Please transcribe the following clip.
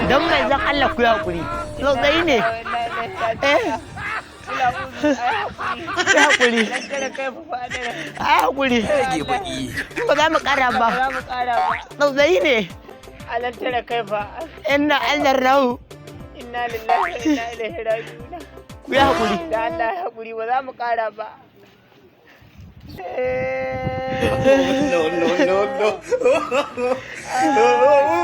Don mai zan Allah ku hakuri. Tsautsayi ne. Ya hakuri. Ai hakuri. Ba za mu kara ba. Tsautsayi ne. Alan tara kai fa. Inna IZZARSO. Inna lillahi wa inna ilaihi raji'un. Ku ya hakuri. Da Allah ya hakuri ba za mu kara ba. No.